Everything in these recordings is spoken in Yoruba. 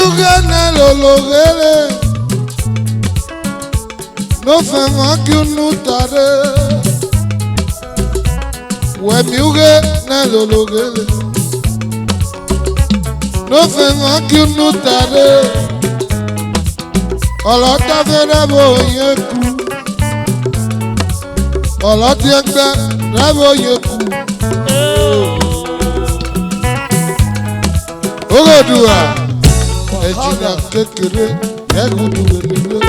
ugana lologele no fema kunutare we ugana lologele no fema kunutare ọlọ́tà fẹ́rẹ́ bò yẹn kú ọlọ́tì ẹgbẹ́ rẹ́ bò yẹn kú. Ogodua ẹ̀jìnà kékeré ẹ̀gúdù wẹ̀lẹ̀lẹ̀.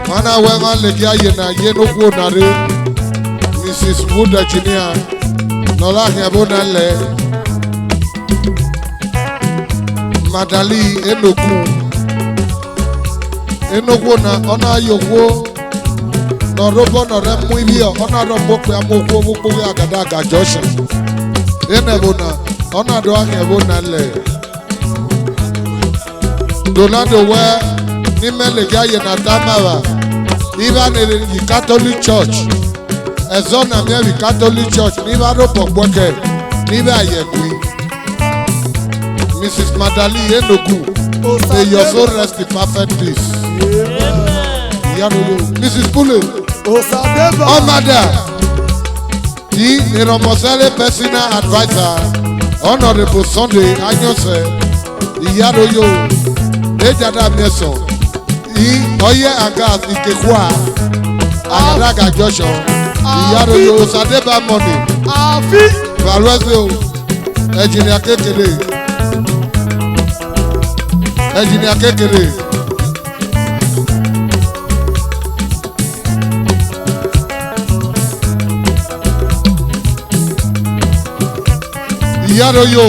Mana wẹ́ máa lè kí ayé náà yé nókú ònàrè Mrs. Wood Engineer nọ́lá àyẹ̀bó náà lẹ̀ Madali Enoku na ọ̀nà ayọ̀kwo nọ̀rọ̀bọ̀ nọ̀rẹ́ mú ibi ọ̀ ọ̀nà àdọ̀mọ̀ pé amókwo gbogbo àgàdà àgàjọ́sà ẹnẹ̀bọ̀ na ọ̀nà àdọ̀ àyẹ̀bọ̀ na lẹ̀ Donado wẹ́ ní mẹ́lẹ̀kì ayé na tamara ibà nìrì yìí Catholic Church ẹ̀zọ́ nà mẹ́rì Catholic Church níbà rọ̀pọ̀ gbọ́kẹ̀ níbà àyẹ̀kù Mrs. Madali Enoku, may your soul rest in perfect peace. Mrs. Pule, Omada, the Iromosele personal advisor, Honorable Sunday Anyose, Iyaroyo, Ejada Meso, Oye Agas Ikekwa, Agadaga Joshua, Iyaroyo, Sadeba Money, Valwezio, Engineer Kekele. Engineer kékeré. Iyaroyo.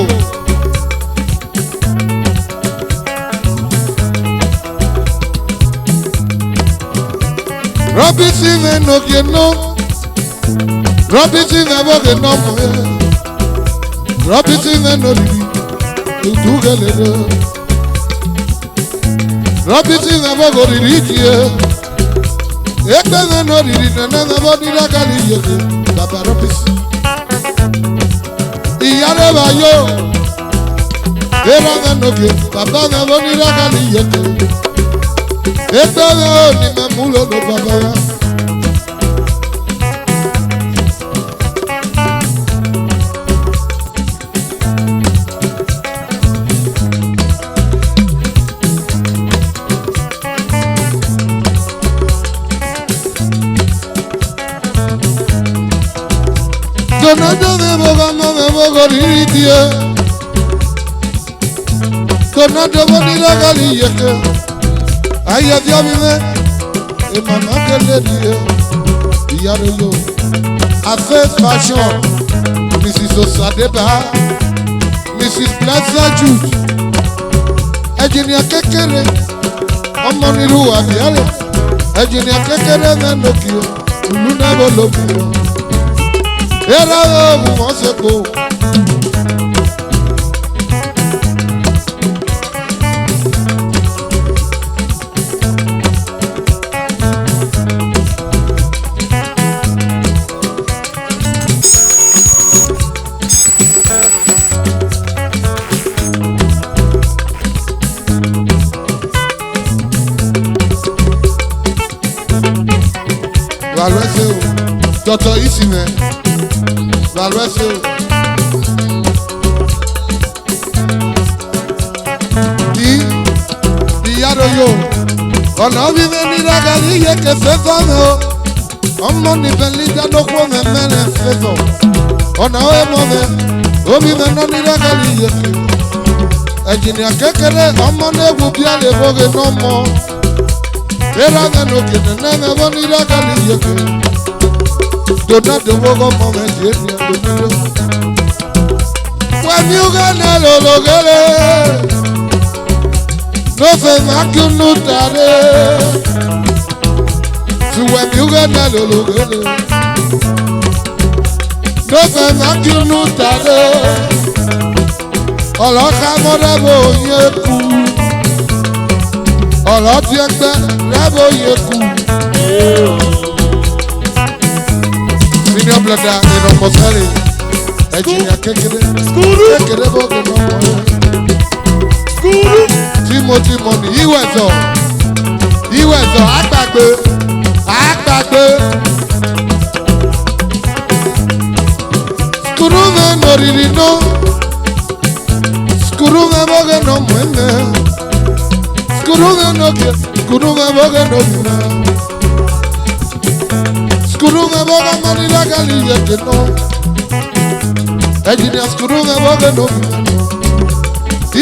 Robinson venogeno. Robinson venogeno. Robinson venogeno. Udugelero. Robinson abogo riritie. Ekene no riri nana abodi rakali yeke. Baba Robinson. Iyare bayo. Era noge. Baba abodi rakali yeke. Ekene ni memulo no baba. Donado de bogo riritie. Donado bonira galiyeke. Aya diamine. E mama kelediye. Iyaroyo. Affaires fashion. Mrs. Osadeba. Mrs. Plaza Jude. Engineer kékeré. Ọmọ nílùú àbíyálé. Engineer kékeré mẹ́nokìó. Ìlú náà bọ̀ lókìó. Era o moseko. Valwese o, Dr. Isime. Valwese o. Iyaroyo. Ọ̀nà bíbẹ́ ní rágàlì yẹ kẹfẹ́ fọ́nà o. Ọmọ nífẹ̀ẹ́ lídà ló kó mẹ́mẹ́rẹ́ fẹ́fọ̀. Ọ̀nà ó mọ̀ mẹ́. Omi mẹ́nà ní rágàlì yẹ kẹ. Engineer kékeré ọmọ n'egwu bí alẹ́ bọ́gẹ̀ náà mọ́. Era gano que nene boni rágàlì yẹ kẹ. Donado bogo mome jeni donado. When you gana lologele, no fe makunu tare. So when you gana lologele, no fe makunu tare. Oloka morebo yeku, oloti ekpe rebo yeku. Senior brother in Omosele, Engineer kékeré, kékeré bọ́ọ̀gì náà mọ̀ ẹ́. Timothy money ìwẹ̀sọ̀ àgbàgbé skurume noriri no skurume boge no mwene skurume noke skurume boge no mwene skurume boge manila gali yeke no engineer skurume boge no mwene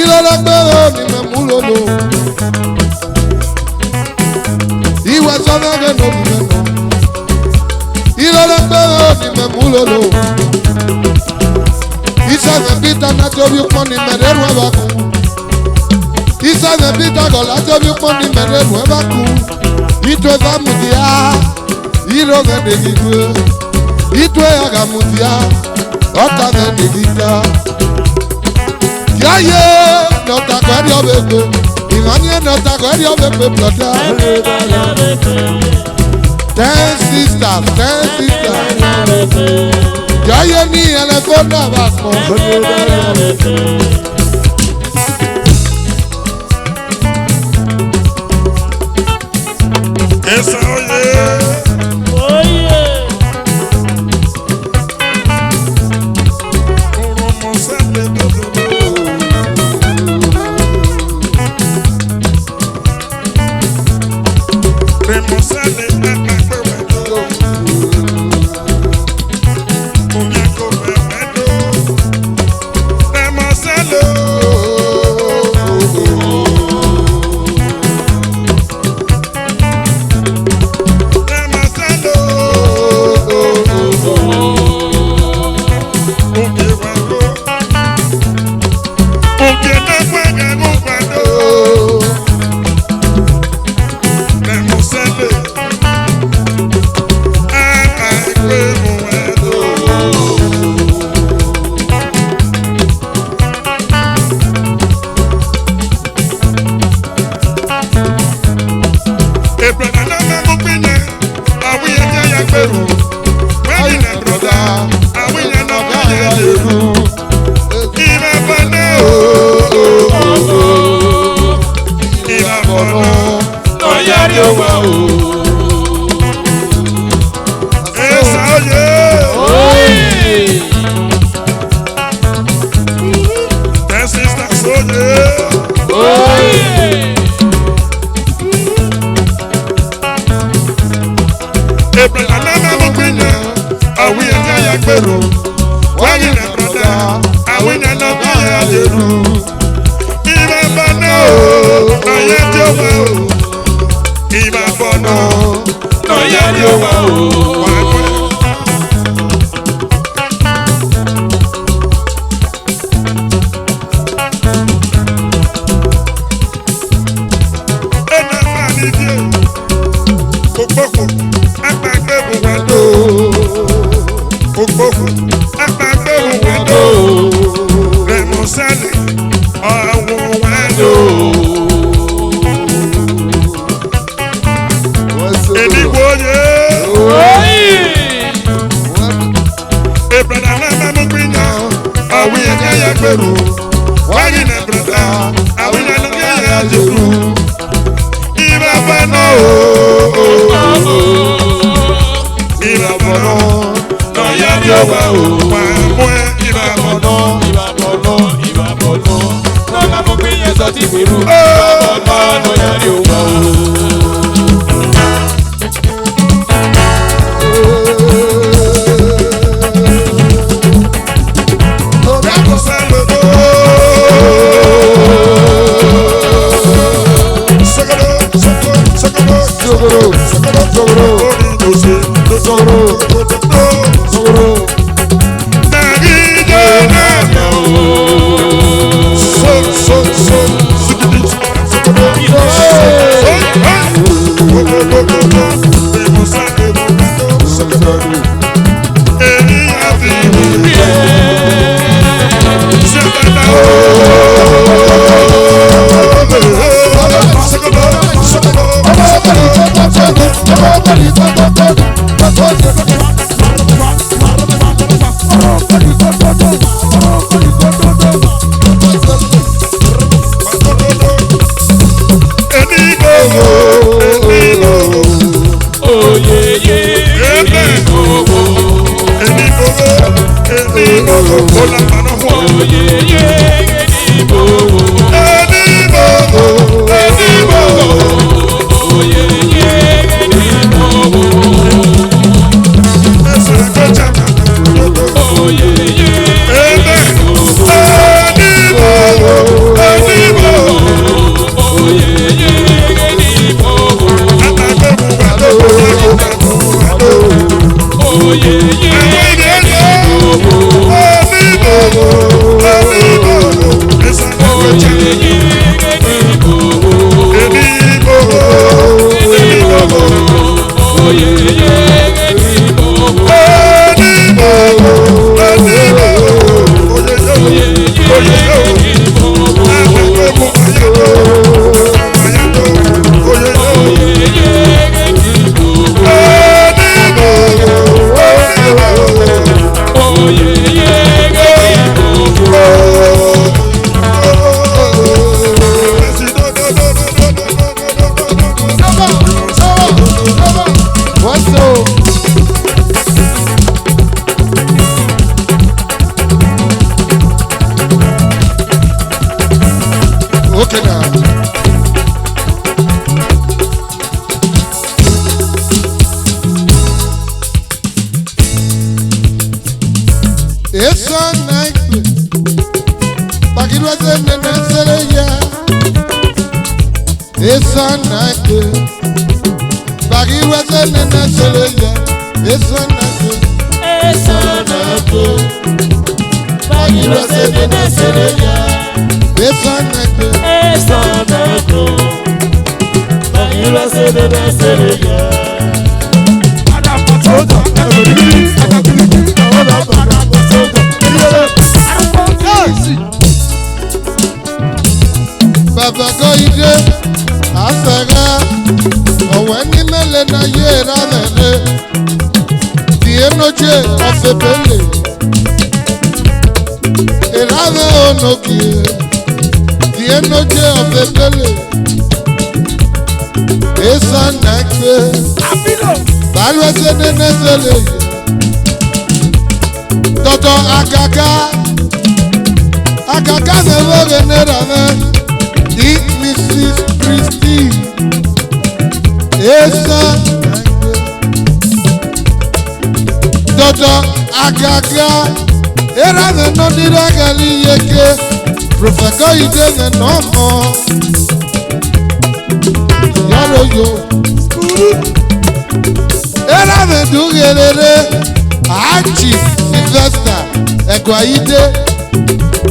ilala gbero ni memulolo ìwẹ̀sọ̀ boge no mwene ilala gbero ni memulolo Isave bita na jobi poni mereru ebaku. Isave bita gola jobi poni mereru ebaku. Itwe vamudia, iro vendigwe. Itwe agamudia, ota vendigita. Yaye, nota kwari obebe. Imanye nota kwari obebe bloda. 10 sisters. Yaye ni elefona bako. Esa oye. Oromo sale todo. Remo sale Everybody,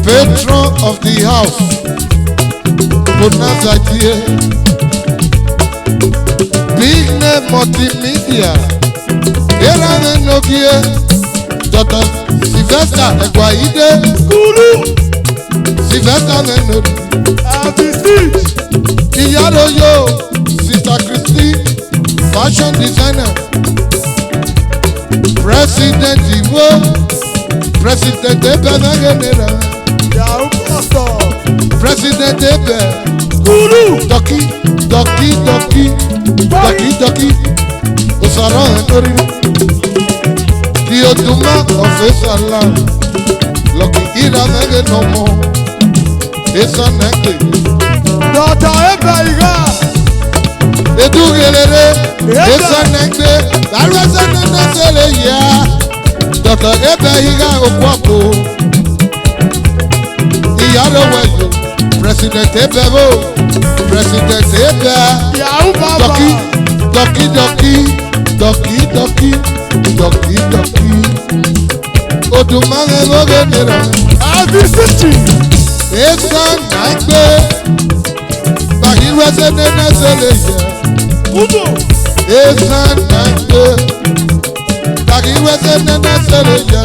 Patron of the house, Big Name Multimedia, Dr. Sylvester Egwaide, Sylvester Menod, Iyaroyo, Sister Christy, fashion designer, President Iwo, President Ebe Nagenera, President Ebe, Doki, Osara Enori, the Oduma of Esaland, Lucky Ira Nagenomo, Esa Nagde, Dr. Ebe Iga, Edugelere, Esa Nagde, Arasa Nagde, yeah, Dr. Ebe Iga Okwapo, Iyaro President Ebebo, President Ebe, Doki, Odumane Mogenera, Esa Nagbe, Bahirwese Neneseleye, Esa Nagbe, Bahirwese Neneseleye,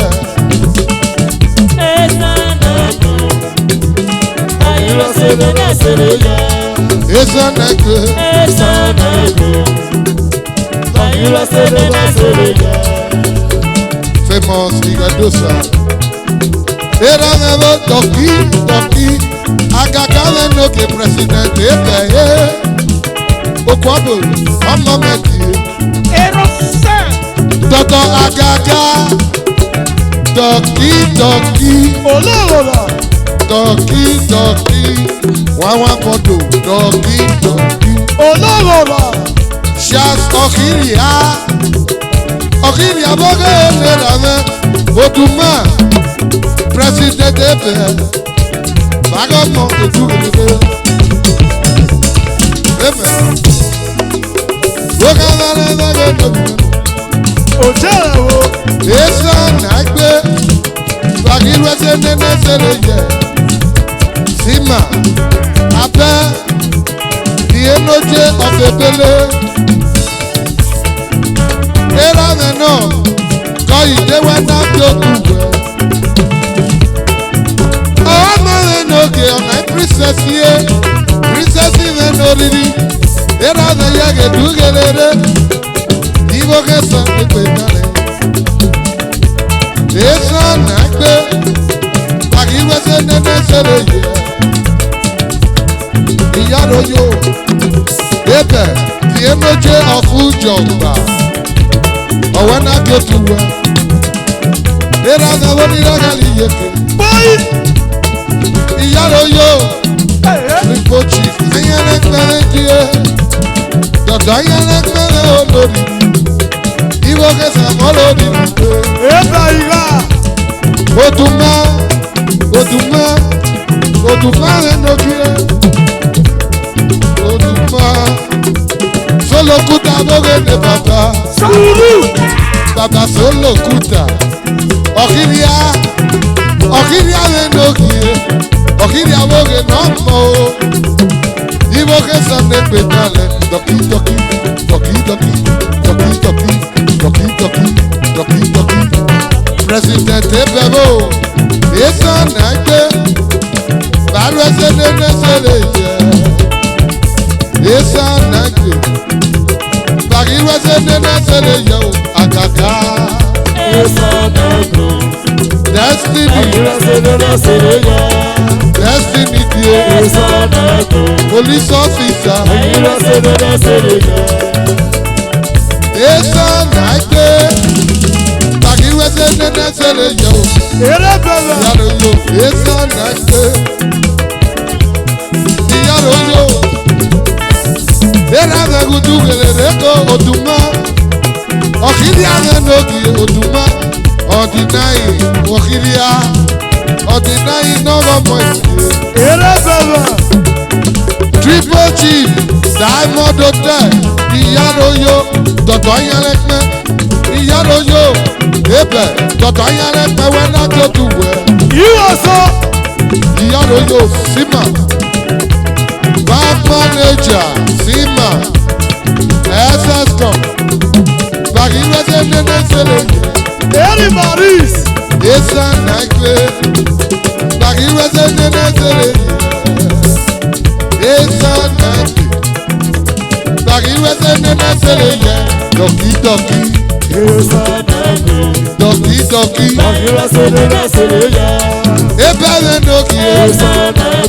Esa Nagbe, Famous Igadosa, Era never Doki, Agagale no ke President Ebe, Okwabo, ọmọ mẹ́tì. Dọ́tọ̀ àgàgà, dọ̀kí dọ̀kí. Olóròrà. Dọ̀kí dọ̀kí. Wàá fọ́tò dọ̀kí dọ̀kí. Olóròrà. Ṣas ọ̀kìrìà. Ọ̀kìrìà bọ́gẹ́ ẹ̀lẹ́dà mẹ́. Odùmá, pírẹsidẹ̀ntì ẹ̀fẹ̀. Bàgọ́mọ̀ ojú ìdílé. Ẹ̀fẹ̀. Wọ́n kàn lálẹ́ lẹ́gbẹ̀ẹ́ lóbi. Òjẹ́rẹ̀ wo. Esa na-agbe Bagirwese nene sere ye Sima Ape Dienoje ofebele Era meno Koi dewe na biokuwe Ọmọ enoge ọ̀nà princess ye Princess meno riri Era na yage dugelere Ivo kesa ekpe nare Esa na-agbe Bagirwese nene sere ye Iyaroyo Ebe Dienoje ọ̀fújọ̀gbà Ọ̀wẹ́ na biotuwe Era na woniragali yeke Báyìí. Iyaroyo Ripochi Ayẹlẹgbẹrẹ díẹ̀ Dọ̀dọ̀ ayẹlẹgbẹrẹ olórí Iwo kẹsàn án lórí nìgbẹ́ Ẹ̀bẹ̀ ìhà. Odùmá Odùmá Odùmá rẹ̀ nọ́gírẹ́ Odùmá Solokuta lórí ní bàbá Sùúrù. Bàbá Solokuta Ọ̀kìrìà Ọ̀kìrìà rẹ̀ nọ́gírẹ́ Ọ̀kìrìà lórí nọ́mọ́ o Iwo kẹsàn án lẹ́gbẹ̀ẹ́ nálẹ̀ dọ̀kí dọ̀kí dọ̀kí dọ̀kí dọ̀kí dọ̀kí dọ̀kí dọ̀kí dọ̀kí dọ̀kí. President Ebebo Esa na-agbe Bagirwese nene sere ye Esa na-agbe Bagirwese nene sere ye o Àgàgà Destiny Destiny die Police officer Esa na-agbe Bagirwese nene sere ye o Ẹ̀rẹ́bẹ̀rẹ̀. Iyaroyo Esa na-agbe Iyaroyo Era na-egudu gelere ego Odùmá Ọ̀kìrìà rẹ̀ n'oge Odùmá Ọ̀dị̀naghị Ọ̀kìrìà Ọ̀dị̀naghị n'ọlọmọ ìsìlẹ̀ Ẹ̀rẹ́bẹ̀rẹ̀. Triple Chief Diamond Hotel Iyaroyo Dọ̀tọ̀ ayẹlẹgbẹ́ Iyaroyo Ebe Dọ̀tọ̀ ayẹlẹgbẹ́ wẹ́nà tó dùwẹ̀ Ìwọ̀sọ. Iyaroyo Sima Bank Manager Sima SS Cup Bagirwese nene sere ye Ẹ̀rì Maris. Esa na-agbe Bagirwese nene sere ye Esa na-agbe Bagirwese nene sere ye Dọ̀kí dọ̀kí dọ̀kí dọ̀kí Ebe rẹ̀ n'oge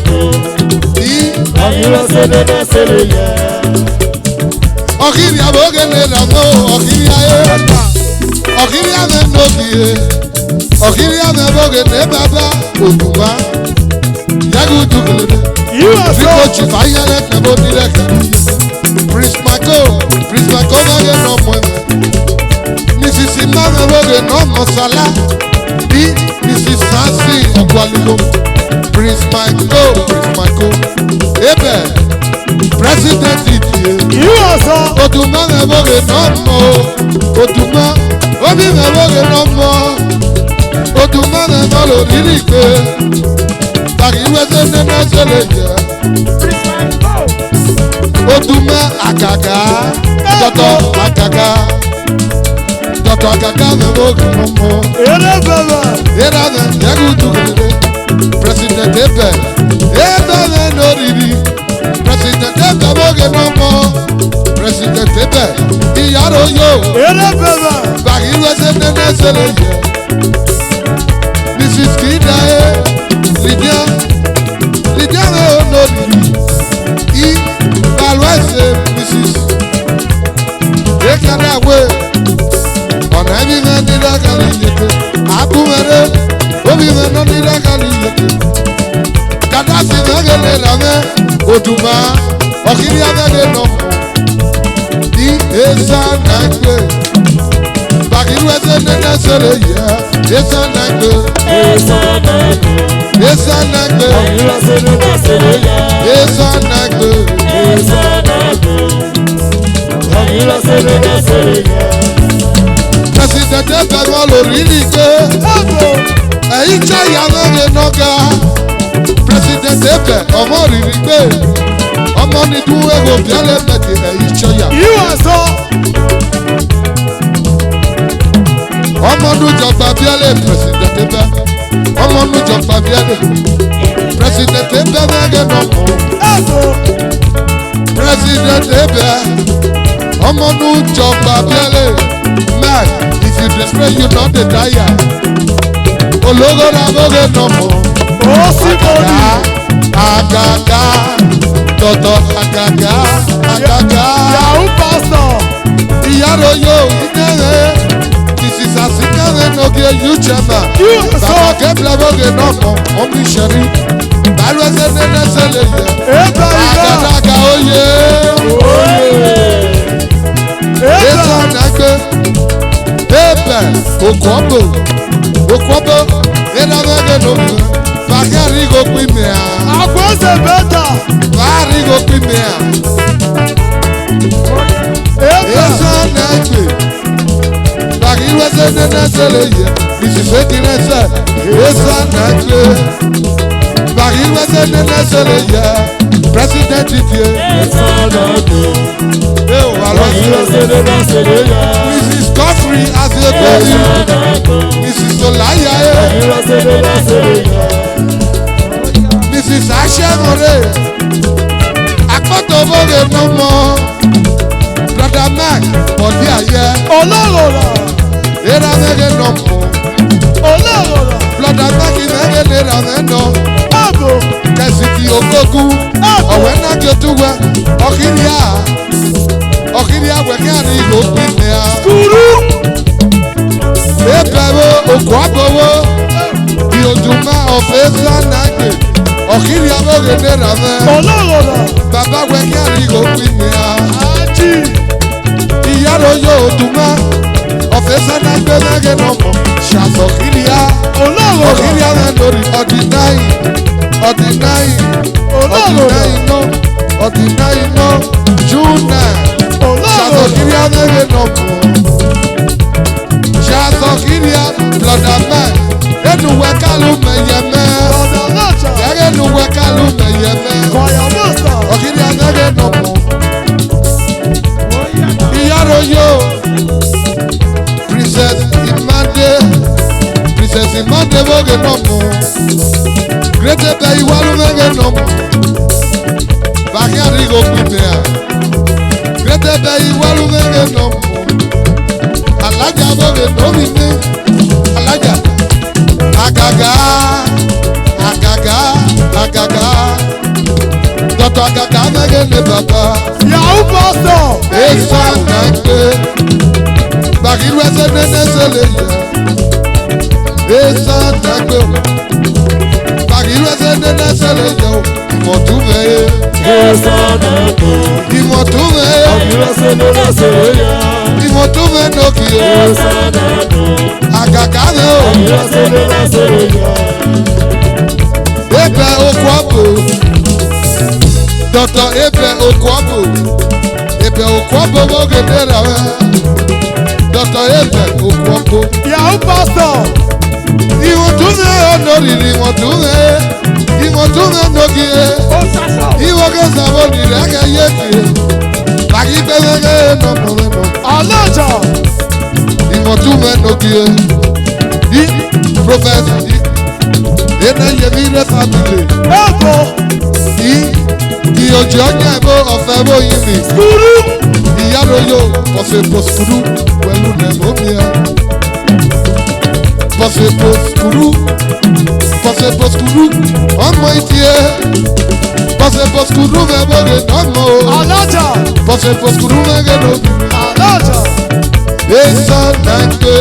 Ọ̀kìrìà bóge n'ịla mọ́ ọ̀kìrìà ye Ọ̀kìrìà rẹ̀ n'oge Ọ̀kìrìà rẹ̀ bóge n'ebaba Odùmá Yagudu gelere Ìwọ̀sọ. Triple Chief ayẹlẹgbẹ́ bó nílẹ̀ kẹ́lí Prismaco bóge n'ọmọ ẹ̀mẹ́ Mrs. Imame bóge n'ọmọ Sala bí Mrs. Sansi Ọ̀gbọ́nìló Prismaco Ebe President Idie Ìwọ̀sọ. Odùmá rẹ̀ bóge n'ọmọ Odùmá Obi rẹ̀ bóge n'ọmọ Odùmá rẹ̀ n'ọlọ rírì gbé Bagirwese nene sere ye Odùmá àgàgà Dọ̀tọ̀ àgàgà Dọ̀tọ̀ àgàgà rẹ̀ bóge n'ọmọ Ẹ̀rẹ́bẹ̀rẹ̀. Era na Yagudu gelere President Ebe rẹ̀ n'oriri President Ebe bóge n'ọmọ President Ebe Iyaroyo Ẹ̀rẹ́bẹ̀rẹ̀. Bagirwese nene sere ye Mrs. Kidae Lydia rẹ̀ n'oriri Bagirwese Mrs. àwẹ̀ ọ̀nà ẹbí mẹ́ ní dákàlì yẹ̀kẹ́ àbúmẹ̀rẹ̀ omi mẹ́ náà ní dákàlì yẹ̀kẹ́ kàdáfì mẹ́gẹ̀lẹ̀ làmẹ́ òdùmá ọ̀kìrì abẹ́gẹ̀ nọ ní ẹ̀sà nàgbẹ̀ bàkìrù ẹsẹ̀ nẹ́nẹ́ sẹ̀rẹ̀ yẹ ẹ̀sà nàgbẹ̀ ẹ̀sà nàgbẹ̀ ẹ̀sà nàgbẹ̀ president ẹgbẹ̀rún olórí ní pé ẹ̀yìn jẹ́ ìyàwó rẹ̀ nọ́gà president ẹgbẹ̀ ọmọ rírì pé ọmọ nìdú ẹ̀rọ bíẹ́lẹ̀ mẹ́tẹ̀ ẹ̀yìn jẹ́ ìyàwó. ọmọ nùjọba bíẹ́lẹ̀ president ẹgbẹ̀ ọmọ nùjọba bíẹ́lẹ̀ president ẹgbẹ̀ mẹ́gẹ̀ nọ́mọ́ president ẹgbẹ̀ ọmọ nùjọba bíẹ́lẹ̀ man if you dey spray you no dey tire ológo na gbóge nọ́mọ́ àgàgà tọ̀tọ̀ àgàgà Yahoo pastor. ìyàrá yóò ìdẹ́rẹ́ ìsìsàsì kẹrẹ n'oge yúchẹ́mà bàbá kẹ́bílẹ̀ gbóge nọ́mọ́ ọmọ ìṣẹ̀rí bàálù ẹsẹ̀ nẹ́nẹ́ sẹ́lẹ̀ yẹ àgàdàgà oyè ètò ànágbé ébẹ̀ òkúọ́bò ìdàgbẹ́gẹ́ n'oge bàkẹ́rì gòkú ìmìà Àgbọ̀nsẹ̀ bẹ́tà. bàárì gòkú ìmìà ètò ànágbé bàkẹ́rì ẹsẹ̀ nẹ́nẹ́ sẹ́lẹ̀ yẹ ìsìsẹ́ kìrẹsẹ̀ ètò ànágbé bàkẹ́rì ẹsẹ̀ nẹ́nẹ́ sẹ́lẹ̀ yẹ president tiẹ̀ ẹ wà lọ́sọ̀rọ̀ mrs godfrey azebeli mrs olaya mrs aṣẹ́mọ̀rẹ́ akpọ́tọ̀bọ̀rẹ̀ nọ́mọ́ brother mark bọ̀dí ayẹ Olóròrò. ẹ̀rọ mẹ́gẹ̀ nọ́mọ́ Olóròrò. brother mark mẹ́gẹ̀ lẹ́rọ mẹ́nọ́ Àbò. kẹsìtì ògógún ọ̀wẹ́ náà kí o tún wẹ ọ̀kìrì àwẹ̀kẹ́rì ìlú pínlẹ̀ à. Kúrú. ebẹ̀rẹ̀ òkú àbọ̀wọ́ bí ojúmọ́ ọ̀fẹ́ sànàgbè ọ̀kìrì àwọ̀rẹ̀ náírà mẹ́. Olóròrò. bàbá wẹ̀kẹ́rì ìlú pínlẹ̀ à. Àjì. ìyàrá yóò ojúmọ́ ọ̀fẹ́ sànàgbè mẹ́gẹ̀ nọ́mọ̀ ṣàtọ̀kìrì à. Olóròrò. ọ̀kìrì àwẹ̀ lórí ọ̀dìnáì júnà ṣàtọ̀kìrì àwẹ̀rẹ̀ nọ́mọ̀ ṣàtọ̀kìrì à blọ̀dàmẹ́ ẹnuwẹ́ kálù mẹ̀yẹmẹ́ Ọ̀dà nájà. ẹnuwẹ́ kálù mẹ̀yẹmẹ́ Fire master. ọ̀kìrì àwẹ̀rẹ̀ nọ́mọ̀ ìyàrá yóò princess imande bóge nọ́mọ̀ grete bẹ iwalu mẹ́gẹ̀ nọ́mọ̀ bàkẹ́rì kò pínpín à grete bẹ iwalu mẹ́gẹ̀ nọ́mọ̀ alájà bóge nọ́mì ní alájà àgàgà dọ̀tọ̀ àgàgà mẹ́gẹ̀ ní bàbá Yahoo pastor. èso àgbàgbé bàkìrú ẹsẹ̀ nẹ́nẹ́ sẹ́lẹ̀ yẹ èso àgbàgbé bàkìrú ẹsẹ̀ nẹ́nẹ́ sẹ́lẹ̀ yẹ ìmọ̀túnmẹ̀ yẹ ìmọ̀túnmẹ̀ yẹ ìmọ̀túnmẹ̀ nọ́kì yẹ àgàgà mẹ́ o ebè okú ọ̀bù dọ̀tọ̀ ebè okú ọ̀bù wọ́gẹ̀ dẹ́rẹ̀ wẹ́ dọ̀tọ̀ ebè okú ọ̀bù. Yahoo pastor. ìwọ̀ntúnmẹ̀ ọ̀nọ́rìrì ìwọ̀ntúnmẹ̀ nọ́kì yẹ ìwọ̀gẹ̀ sàbọ̀ nìrẹ̀ ẹ̀kẹ́ yẹ kìí bàkì gbẹ́gbẹ́gẹ́ nọ́mọ̀mẹ́nọ́. Alájà. ìwọ̀ntúnmẹ̀ nọ́kì yẹ prophet enayemi rẹ family Ẹ̀bọ̀. ìyọ̀jì ọ̀nyà ẹ̀bọ̀ ọ̀fẹ́ bóyin mi Kúrú. ìyàrá pọ̀sẹ̀ pọ̀sùkúrú pẹ̀lú nẹ̀mọ́mìà pọ̀sẹ̀ pọ̀sùkúrú ọmọ ìtìẹ́ pọ̀sẹ̀ pọ̀sùkúrú mẹ́bọ̀gẹ̀ nọ́mọ̀ o Alájà. pọ̀sẹ̀ pọ̀sùkúrú mẹ́gẹ̀ nọ́mọ̀ Alájà. Eso nanke.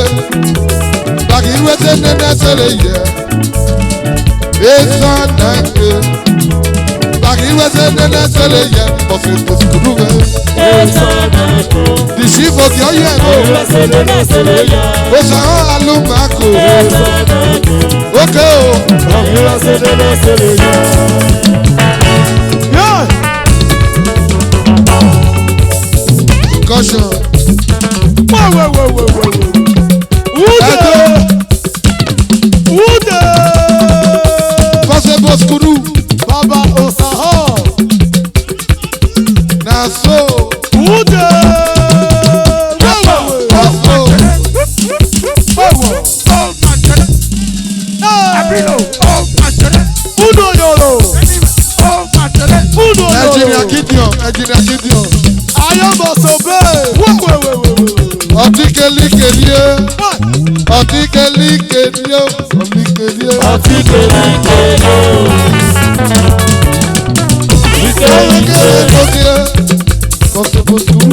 Bagi wese nene sele ye. Eso nanke. Bagi wese nene sele ye. Pose poskuruwe. The chief of your year. Osa alumako. Okay. Yeah. Caution. Wait. Who there? Who there? Pose poskuru. Baba Osaho. Na so. Who there? Na so. Engineer Gideon. I am also bad. Wait. Ọtíkẹ́lí kèdíé. What? Ọtíkẹ́lí kèdíé. Ọtíkẹ́lí kèdíé. Kọ́sẹ̀ poskuru.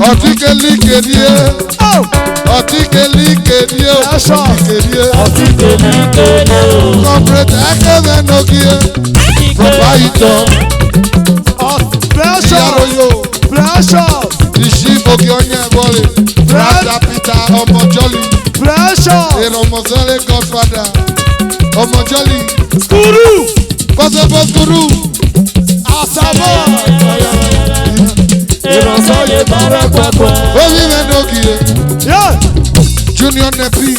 Ọtíkẹ́lí kèdíé. Oh. Ọtíkẹ́lí kèdíé. Ẹ̀ṣọ́. Kèdíé. Corporate akẹ́wẹ́ n'ogie. Proprietor. Precious. Ìyàròyò. Precious. Ìṣí òkè ọ̀yẹ́ wọlé. Brother Peter Ọmọjọ́lì. Precious. Ìrọ̀mọ̀sẹ́lẹ̀ Godfather. Ọmọjọ́lì. Skuru. Pọ́sẹ̀ poskuru. Asabo. Oyi mẹ́ n'ogie. Yeah. Junior Nepi.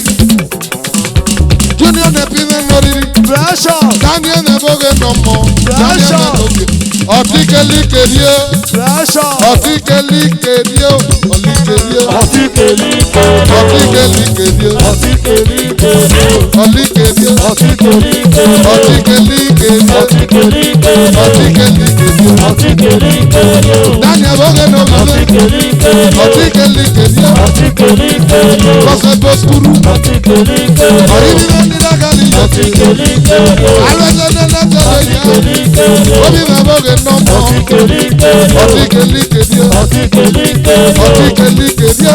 Mẹ́ n'oriri. Precious. Daniel Neboge nọmọ. Daniel mẹ́ n'oge. Ọtíkẹ́lí kèdíé. Precious. Ọtíkẹ́lí kèdíé. Ọlíkèdíé. Ọtíkẹ́lí kèdíé. Ọlíkèdíé. Ọtíkẹ́lí kèdíé. Ọtíkẹ́lí kèdíé. Daniel Boge nọmọ. Ọtíkẹ́lí kèdíé. Pọ́sẹ̀ poskuru. Ọ̀yìn ní wọ́n ní lágàlì yọ̀. Alẹ́sẹ̀ nẹ́nẹ́ tẹ̀lé yẹ. Obi mẹ́ Boge nọmọ. Ọtíkẹ́lí kèdíé. Ọtíkẹ́lí kèdíé. Ọtíkẹ́lí kèdíé.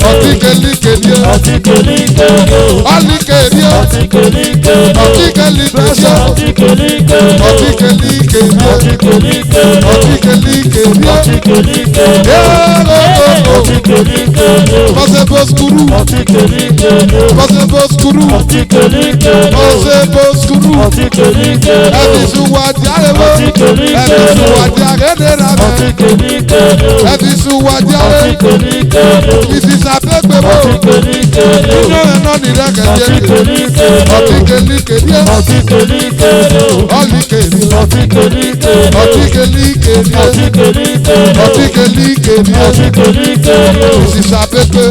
Ọtíkẹ́lí kèdíé. Ọlí kèdíé. Ọtíkẹ́lí kèdíé. Ọtíkẹ́lí kèdíé. Ọtíkẹ́lí kèdíé. Yéèlógógó. Pọ́sẹ̀ poskuru. Pọ́sẹ̀ poskuru. Pọ́sẹ̀ poskuru. Ẹbí suwadi arẹwò. Ẹbí suwadi agẹdẹrẹ. Ẹbí suwadi arẹ. Mrs. Abẹ́gbẹ̀mọ. Inú ẹ̀ náà ní rẹ́gẹ̀dẹ́. Ọtíkẹ́lí kèdíé. Ọlí kèdíé. Ọtíkẹ́lí kèdíé. Ọtíkẹ́lí kèdíé. Mrs. Abẹ́gbẹ̀.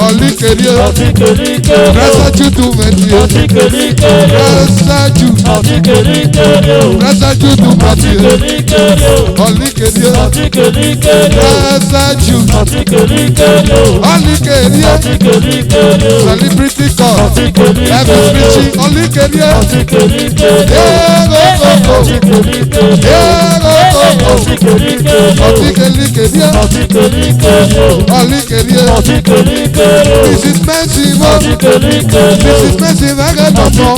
Ọlí kèdíé. Rẹ́sẹ̀jú dùn mẹ́tìé. Rẹ́sẹ̀jú. Rẹ́sẹ̀jú dùn mẹ́tìé. Ọlí kèdíé. Rẹ́sẹ̀jú. Ọlí kèdíé. Celebrity call. Ẹbí Richie. Ọlí kèdíé. Yéègógógó. Yéègógógó. Ọtíkẹ́lí kèdíé. Ọlí kèdíé. Mrs. Mercy mo. Mrs. Mercy vẹ́gẹ́ dọ̀tọ̀.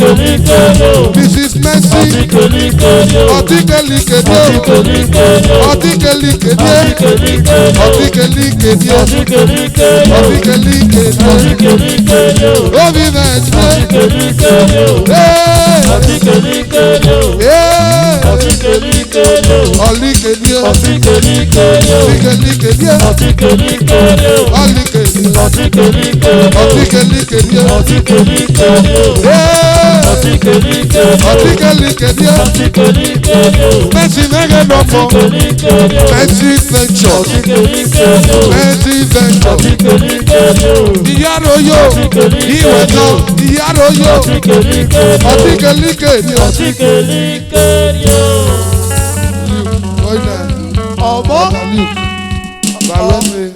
Mrs. Mercy. Ọtíkẹ́lí kèdíé. Ọtíkẹ́lí kèdíé. Ọtíkẹ́lí kèdíé. Ọtíkẹ́lí kèdíé. Obi mẹ́tìlẹ́. Ọlí kèdíé. Ọtíkẹ́lí kèdíé. Ọlí kèdíé. Ọtíkẹ́lí kèdíé. Ọtíkẹ́lí kèdíé. Mercy mẹ́gẹ́ dọ̀tọ̀. Mercy venture. Mercy venture. Ìyáròyò. Ìwẹ̀tọ̀. Ìyáròyò. Ọtíkẹ́lí kèdíé. Ọmọ. Balógun.